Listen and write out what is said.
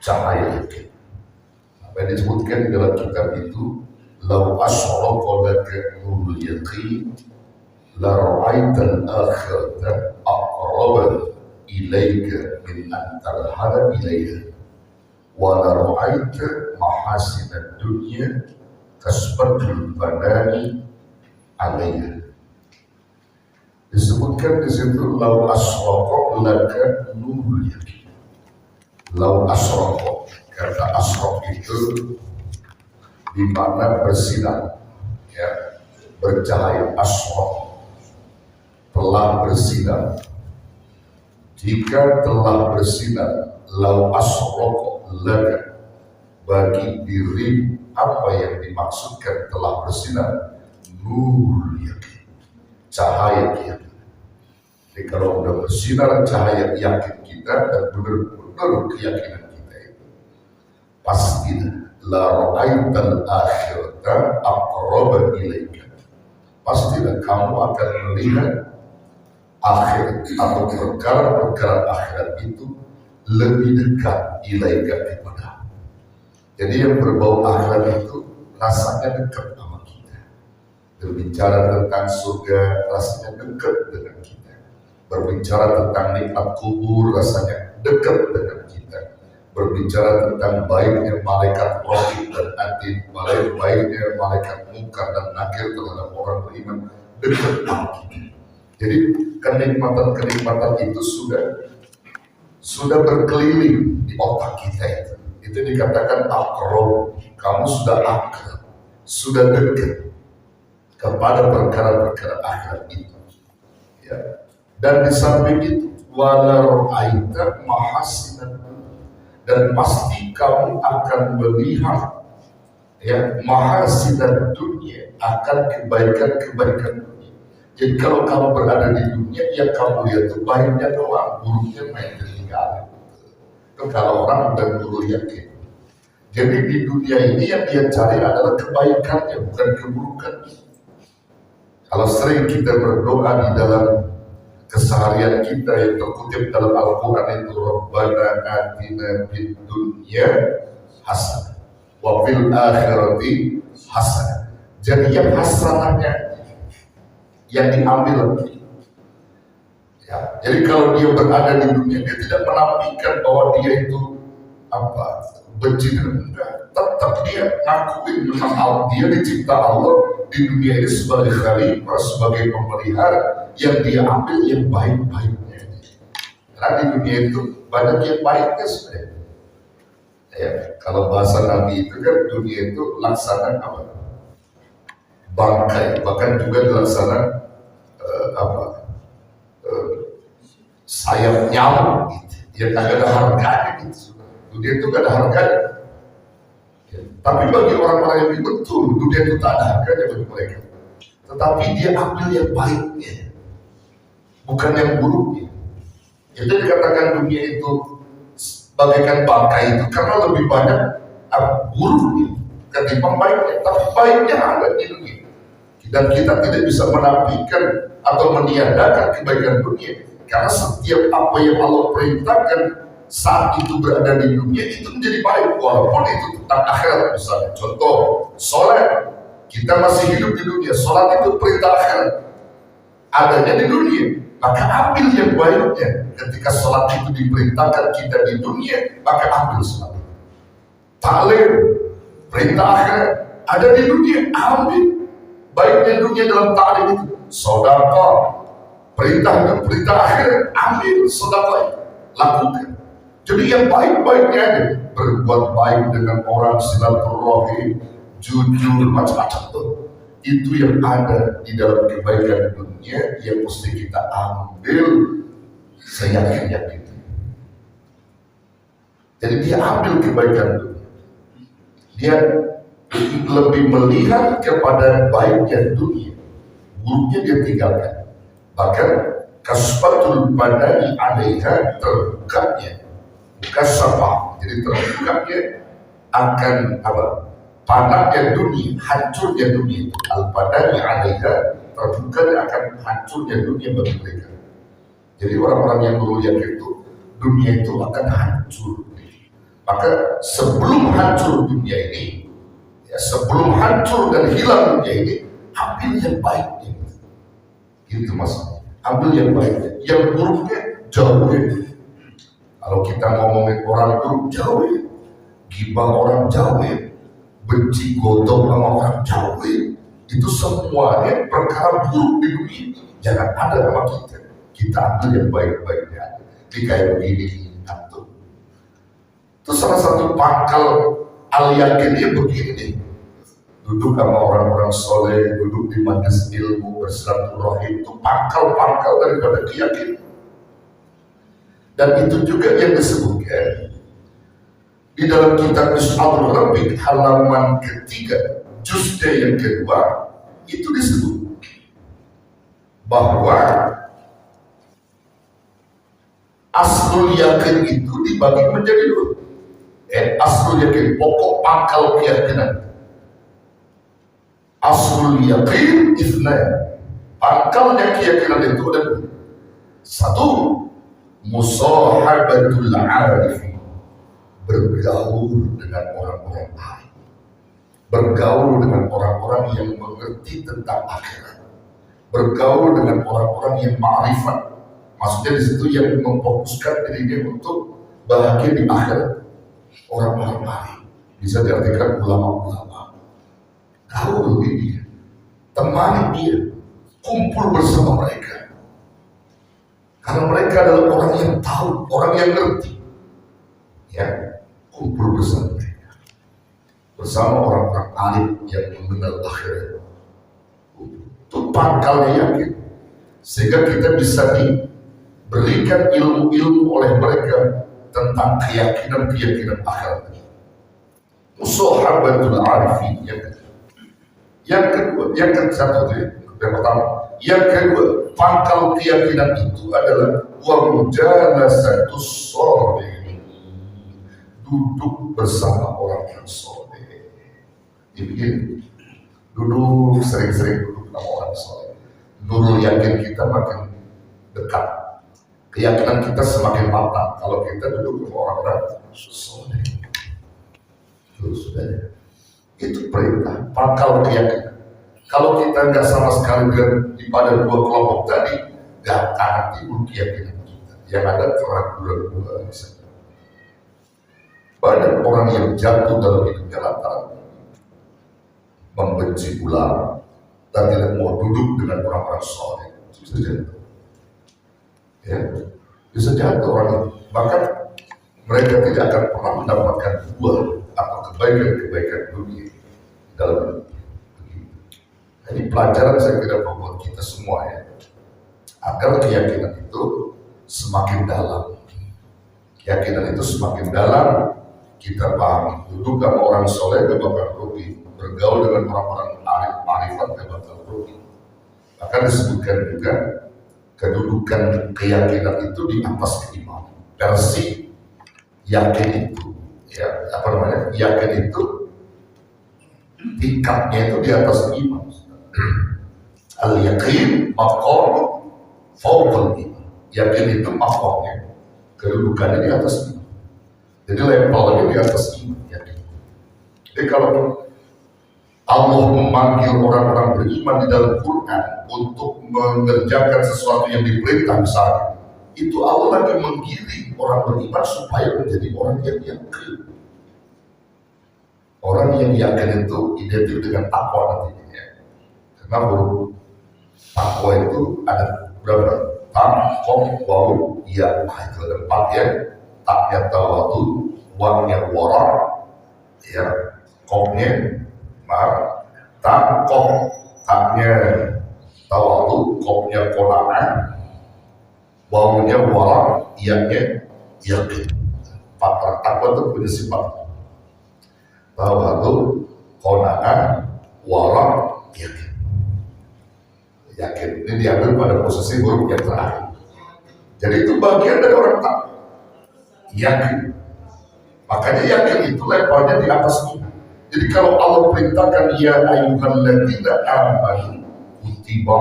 cahaya yakin. Apa yang disebutkan di dalam kitab itu, lau asyraqa laka nurul yaqin la ra'aital akhirata aqraba ilaika min an tarhada ilaiha wa la ra'aita mahasinad dunya kasbatul badani alaiha. Disebutkan di situ lau asyraqa laka nurul yaqin. Lau asyraqa, kata asyraq itu di mana bersinar, ya, bercahaya. Asyrak telah bersinar. Jika telah bersinar, lau asyrak laka, bagi diri apa yang dimaksudkan telah bersinar, nur yakin, cahaya keyakinan. Jadi kalau sudah bersinar cahaya yakin kita dan benar-benar keyakinan kita itu, pastilah la ra'aital akhirata aqraba ilaika, pastilah kamu akan melihat akhirat atau perkara-perkara akhirat itu lebih dekat ilaika kepada. Jadi yang berbau akhirat itu rasanya dekat sama kita. Berbicara tentang surga rasanya dekat dengan kita. Berbicara tentang nikmat kubur rasanya dekat dengan kita. Berbicara tentang baiknya malaikat raqib dan atid, baiknya malaikat munkar dan nakir terhadap orang beriman, dekat dengan kita. Jadi kenikmatan-kenikmatan itu sudah berkeliling di otak kita itu. Itu dikatakan aqrab, kamu sudah akrab, sudah dekat kepada perkara-perkara akhirat itu. Ya. Dan di samping itu wala ra'aita mahasinan, dan pasti kamu akan melihat, ya, mahasinan dunia, akan kebaikan-kebaikan dunia. Jadi kalau kamu berada di dunia, yang kamu lihat itu baiknya doang, buruknya main ketinggalan. Itu kalau orang udah dulu yakin. Jadi di dunia ini yang dia cari adalah kebaikannya, bukan keburukannya. Kalau sering kita berdoa di dalam keseharian kita yang terkutip dalam Al-Quran itu, Rabbana atina fid dunya hasanah wa fil akhirati hasanah. Jadi yang hasanahnya yang diambil. Ya, jadi kalau dia berada di dunia, dia tidak menampilkan bahwa dia itu benci dan enggak. Tetap dia ngakuin memang Allah, dia dicipta Allah di dunia ini sebagai khalifah, sebagai pemelihara, yang dia ambil yang baik-baiknya. Karena di dunia itu banyak yang baiknya sebenarnya. Ya, kalau bahasa Nabi itu kan dunia itu laksana bangkai, bahkan juga dilaksana sayap nyamuk gitu. Ya kagak ada harganya gitu. Dunia itu gak ada harganya. Ya, tapi bagi orang-orang yang betul, dunia itu tak ada harganya bagi mereka. Tetapi dia ambil yang baiknya, bukan yang buruknya. Itu dikatakan dunia itu bagaikan bangkai itu karena lebih banyak buruknya ketimbang baiknya. Tapi baiknya ada di dunia. Dan kita tidak bisa menafikan atau meniadakan kebaikan dunia, karena setiap apa yang Allah perintahkan saat itu berada di dunia itu menjadi baik, walaupun itu tentang akhirat. Misalnya contoh sholat, kita masih hidup di dunia, sholat itu perintah akhirat, adanya di dunia, maka ambil yang baiknya. Ketika sholat itu diperintahkan kita di dunia, maka ambil sholat. Taklim, perintah akhirat, ada di dunia, ambil baiknya dunia dalam taklim itu. Sedekah, perintah akhirat, ambil sedekah, lakukan. Jadi yang baik-baiknya ada, berbuat baik dengan orang, silaturahim, jujur, macam-macam tuh. Itu yang ada di dalam kebaikan dunia yang mesti kita ambil seyakin-yakin. Jadi dia ambil kebaikan dunia, dia lebih melihat kepada baiknya dunia, buruknya dia tinggalkan. Bahkan kasbatul badani alaiha, terbukanya kasabah, jadi terbukanya akan panahnya dunia, hancurnya dunia. Al-badani alaiha, terbukanya akan hancurnya dunia bagi mereka. Jadi orang-orang yang dulu yakin itu dunia itu akan hancur, Maka sebelum hancur dunia ini, ya, sebelum hancur dan hilang dunia ini, ambil yang baiknya. Gitu mas, ambil yang baiknya. Yang buruknya jauhin. Kalau kita ngomongin orang buruk, jauhin. Gibah orang, jauhin. Benci godong sama orang, jauhin. Itu semuanya perkara buruk di dunia. Jangan ada sama kita. Kita ambil yang baik-baiknya. Ini kayak begini, antum. Itu salah satu pangkal al-yakinnya begini nih. Duduk sama orang-orang soleh, duduk di majelis ilmu, bersilaturahim, itu pangkal-pangkal daripada keyakinan. Dan itu juga yang disebutkan di dalam kitab Mis'abul Rabbik halaman ketiga, juznya yang kedua, itu disebut bahwa aslul yakin itu dibagi menjadi dua. Aslul yakin, pokok pangkal keyakinan. Aslul yakin isnan, pangkalnya keyakinan itu ada dua. Satu, musahabatul arifin, bergaul dengan orang-orang baik, bergaul dengan orang-orang yang mengerti tentang akhirat, bergaul dengan orang-orang yang ma'rifat. Maksudnya di situ yang memfokuskan dirinya untuk bahagia di akhirat. Orang-orang baik bisa diartikan ulama-ulama. Gaul dia, temani dia, kumpul bersama mereka. Karena mereka adalah orang yang tahu, orang yang ngerti. Ya, kumpul bersama mereka. Bersama orang-orang alim yang mengenal akhirat. Itu pangkalnya yakin. Sehingga kita bisa diberikan ilmu-ilmu oleh mereka tentang keyakinan-keyakinan akhirat. Musahabatul arifin yang kedua, yang satu itu yang pertama. Yang kedua, pangkal keyakinan itu adalah wa mujalasatus sholihin, duduk bersama orang yang soleh. Begini, duduk sering-sering duduk sama orang soleh. Nurul yakin kita makin dekat, keyakinan kita semakin matang kalau kita duduk sama orang-orang soleh. Sudah, itu perintah, pangkal keyakinan. Kalau kita nggak sama sekali di pada dua kelompok tadi, nggak akan timbul keyakinan kita. Yang ada keraguan-keraguan di sana. Banyak orang yang jatuh dalam hidupnya lantaran membenci ulama dan tidak mau duduk dengan orang-orang soleh. Bisa jatuh, ya, bisa jatuh orang itu. Bahkan mereka tidak akan pernah mendapatkan buah atau kebaikan-kebaikan dunia dalam hidup. Ini pelajaran saya kira buat kita semua ya, agar keyakinan itu semakin dalam. Keyakinan itu semakin dalam, kita pahami. Duduk sama orang soleh gak bakal rugi, bergaul dengan orang-orang arif ma'rifat gak bakal rugi. Bahkan disebutkan juga kedudukan keyakinan itu di atas keimanan. Versi yakin itu, ya apa namanya? Yakin itu tingkatnya itu di atas iman. Al-yakin maqam fawqal iman. Yakin itu maqamnya, kedudukannya di atas iman. Jadi levelnya di atas iman. Yakin. Jadi kalau Allah memanggil orang-orang beriman di dalam Quran untuk mengerjakan sesuatu yang diperintah misalnya, itu Allah lagi menggiring orang beriman supaya menjadi orang yang yakin. Orang yang yakin itu identik dengan takwa nantinya. Karena takwa itu ada berapa? Tak, kom, wau, ya, itu ada 4 ya. Taknya tawadu, wangnya warak, ya, komnya mar, tak, kom, taknya tawadu, komnya konangan, waunya warak, ianya yakin. 4 takwa itu punya sifat. Tawadu, konangan, warak, yakin. Yakin ini diambil pada posisi huruf yang terakhir. Jadi itu bagian dari orang takwa. Yakin. Makanya yakin itu levelnya di atas iman. Jadi kalau Allah perintahkan ya ayyuhalladzina amanu kutiba